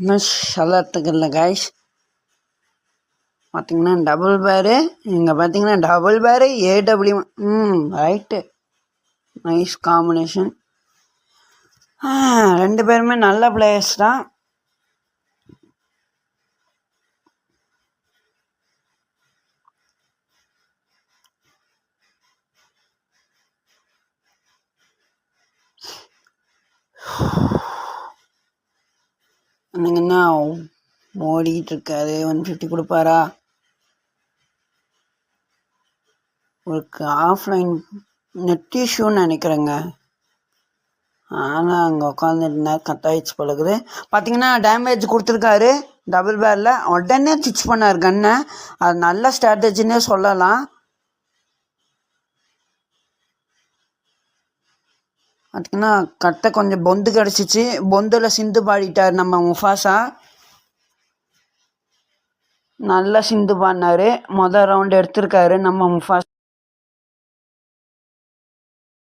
இன்னும் சொல்லறதுக்கு இல்லை கைஸ். பார்த்தீங்கன்னா டபுள் பேரு, இங்கே பார்த்தீங்கன்னா டபுள் பேரு ஏடபிள்யூ. Right, nice combination. ரெண்டு பேருமே நல்ல பிளேயர்ஸ் தான். என்னங்கன்னா ஓடிக்கிட்டு இருக்காரு. 150 கொடுப்பாரா? ஒரு ஆஃப்லைன் நெட் இஷ்யூன்னு நினைக்கிறேங்க. ஆனால் அங்கே உட்காந்துருந்தார், கட்டாயிடுச்சு பழகுது. பார்த்தீங்கன்னா டேமேஜ் கொடுத்துருக்காரு டபுள் பேரில். உடனே ஸ்டிச் பண்ணார் கன்னை. அது நல்ல ஸ்ட்ராட்டஜின்னே சொல்லலாம். பார்த்தீங்கன்னா கட்டை கொஞ்சம் பொந்து கிடச்சிச்சு. பொந்தில் சிந்து பாடிட்டார் நம்ம முஃபாசா. நல்லா சிந்து பாடினார். மொதல் ரவுண்டு எடுத்திருக்காரு நம்ம முஃபாசா.